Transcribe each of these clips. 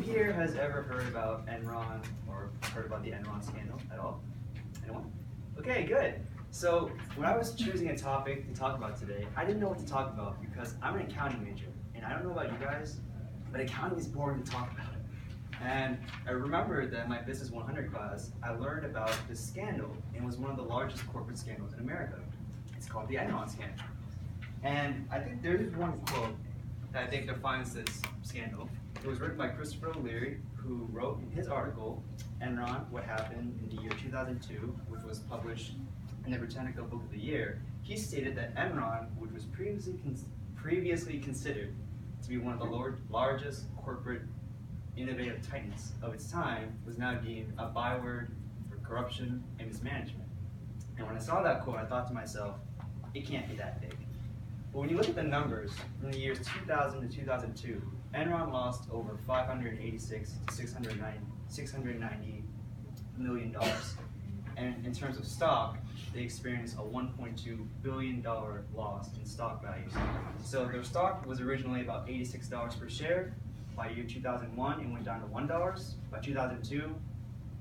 here has ever heard about Enron or heard about the Enron scandal at all? Anyone? Okay, good. So when I was choosing a topic to talk about today, I didn't know what to talk about because I'm an accounting major, and I don't know about you guys, but accounting is boring to talk about. And I remember that in my Business 100 class, I learned about this scandal, and it was one of the largest corporate scandals in America. It's called the Enron scandal. And I think there's one quote that I think defines this scandal. It was written by Christopher O'Leary, who wrote in his article, Enron, What Happened in the Year 2002, which was published in the Britannica Book of the Year. He stated that Enron, which was previously considered to be one of the largest corporate innovative titans of its time, was now deemed a byword for corruption and mismanagement. And when I saw that quote, I thought to myself, it can't be that big. But when you look at the numbers from the years 2000 to 2002, Enron lost over $586 to $690 million. And in terms of stock, they experienced a $1.2 billion loss in stock values. So their stock was originally about $86 per share. By year 2001, it went down to $1. By 2002,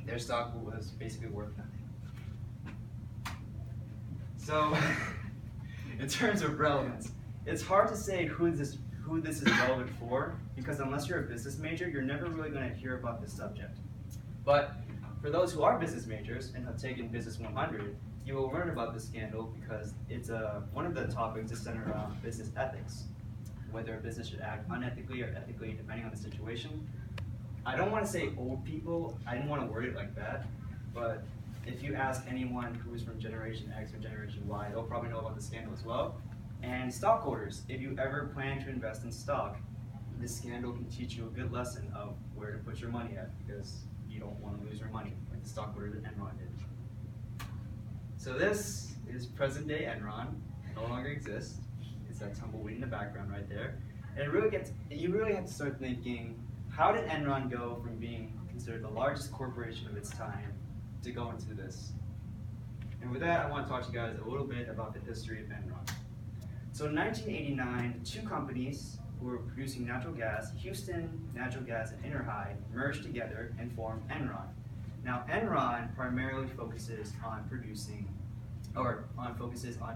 their stock was basically worth nothing. So, in terms of relevance, it's hard to say who this is relevant for, because unless you're a business major, you're never really going to hear about this subject. But for those who are business majors and have taken Business 100, you will learn about this scandal because it's one of the topics is centered around business ethics, whether a business should act unethically or ethically depending on the situation. I don't want to say old people, I didn't want to word it like that, but if you ask anyone who is from Generation X or Generation Y, they'll probably know about the scandal as well. And stockholders, if you ever plan to invest in stock, this scandal can teach you a good lesson of where to put your money at, because you don't want to lose your money like the stockholders at Enron did. So this is present day Enron. It no longer exists. It's that tumbleweed in the background right there. And you really have to start thinking, how did Enron go from being considered the largest corporation of its time to go into this? And with that, I want to talk to you guys a little bit about the history of Enron. So in 1989, two companies who were producing natural gas, Houston Natural Gas and Interhigh, merged together and formed Enron. Now Enron primarily focuses on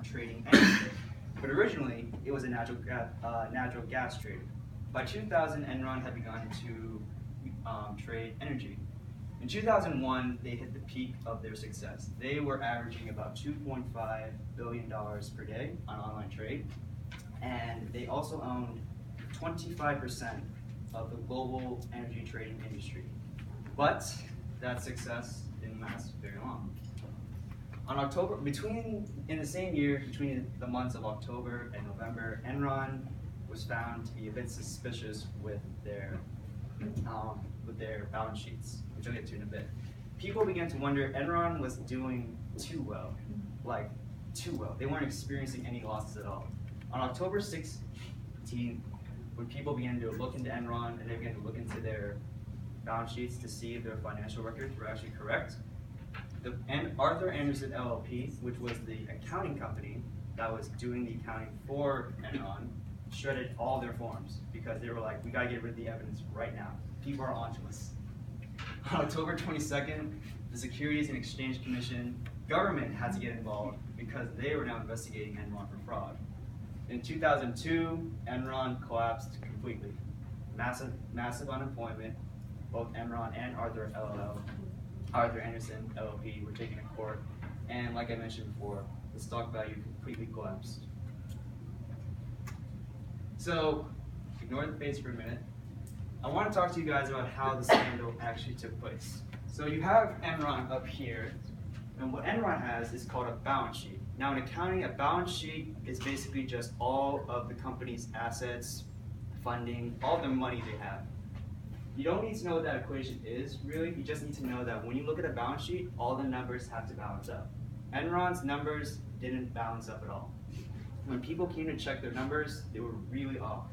trading energy. But originally, it was a natural gas trader. By 2000, Enron had begun to trade energy. In 2001, they hit the peak of their success. They were averaging about $2.5 billion per day on online trade, and they also owned 25% of the global energy trading industry. But that success didn't last very long. In the same year, between the months of October and November, Enron was found to be a bit suspicious with their balance sheets, which I'll get to in a bit. People began to wonder Enron was doing too well, like too well. They weren't experiencing any losses at all. On October 16th, when people began to look into Enron and they began to look into their balance sheets to see if their financial records were actually correct, Arthur Andersen LLP, which was the accounting company that was doing the accounting for Enron, shredded all their forms because they were like, we gotta get rid of the evidence right now. People are onto us. On October 22nd, the Securities and Exchange Commission government had to get involved because they were now investigating Enron for fraud. In 2002, Enron collapsed completely. Massive unemployment. Both Enron and Arthur Andersen LLP were taken to court, and like I mentioned before, the stock value completely collapsed. So, ignore the face for a minute. I want to talk to you guys about how the scandal actually took place. So you have Enron up here, and what Enron has is called a balance sheet. Now in accounting, a balance sheet is basically just all of the company's assets, funding, all the money they have. You don't need to know what that equation is, really. You just need to know that when you look at a balance sheet, all the numbers have to balance up. Enron's numbers didn't balance up at all. When people came to check their numbers, they were really off.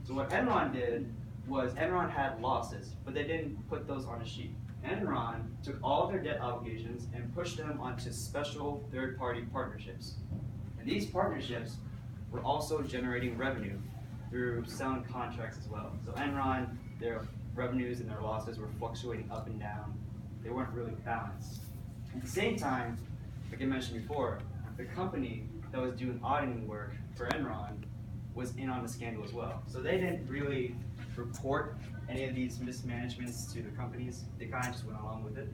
So what Enron did was Enron had losses, but they didn't put those on a sheet. Enron took all of their debt obligations and pushed them onto special third-party partnerships. And these partnerships were also generating revenue through selling contracts as well. So Enron, revenues and their losses were fluctuating up and down. They weren't really balanced. At the same time, like I mentioned before, the company that was doing auditing work for Enron was in on the scandal as well. So they didn't really report any of these mismanagements to the companies. They kind of just went along with it.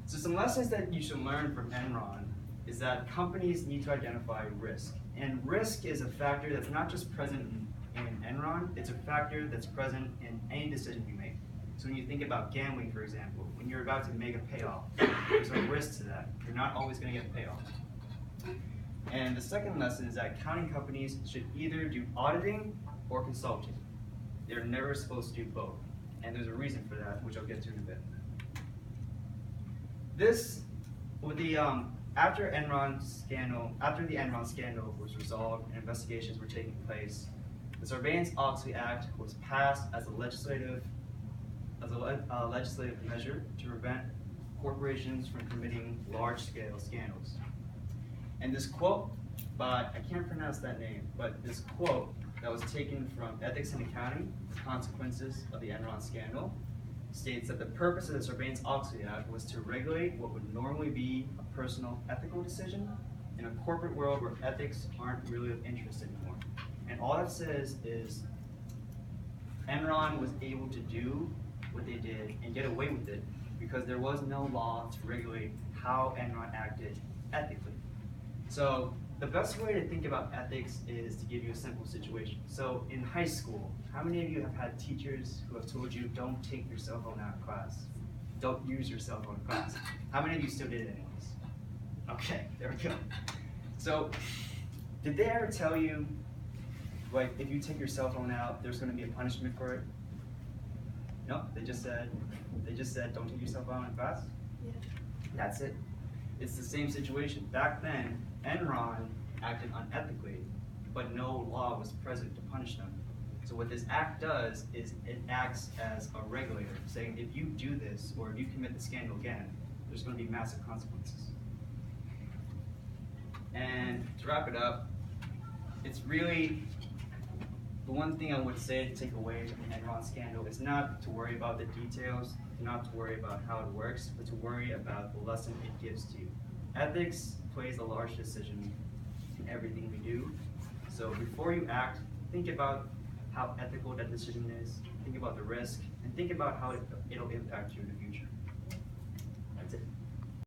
So some lessons that you should learn from Enron is that companies need to identify risk. And risk is a factor that's not just present in Enron, it's a factor that's present in any decision you make. So when you think about gambling, for example, when you're about to make a payoff, there's a risk to that. You're not always going to get a payoff. And the second lesson is that accounting companies should either do auditing or consulting. They're never supposed to do both. And there's a reason for that, which I'll get to in a bit. After the Enron scandal was resolved and investigations were taking place, the Sarbanes-Oxley Act was passed as a legislative measure to prevent corporations from committing large-scale scandals. And this quote by, I can't pronounce that name, but this quote that was taken from Ethics in Accounting, The Consequences of the Enron Scandal, states that the purpose of the Sarbanes-Oxley Act was to regulate what would normally be a personal ethical decision in a corporate world where ethics aren't really of interest anymore. And all that says is Enron was able to do what they did and get away with it because there was no law to regulate how Enron acted ethically. So the best way to think about ethics is to give you a simple situation. So in high school, how many of you have had teachers who have told you don't take your cell phone out of class? Don't use your cell phone in class. How many of you still did it anyways? Okay, there we go. So did they ever tell you, like, if you take your cell phone out, there's going to be a punishment for it? No, they just said don't take your cell phone in class? Yeah. That's it. It's the same situation. Back then, Enron acted unethically, but no law was present to punish them. So what this act does is it acts as a regulator, saying if you do this or if you commit the scandal again, there's going to be massive consequences. And to wrap it up, it's really the one thing I would say to take away from the Enron scandal is not to worry about the details, not to worry about how it works, but to worry about the lesson it gives to you. Ethics plays a large decision in everything we do. So before you act, think about how ethical that decision is, think about the risk, and think about how it'll impact you in the future.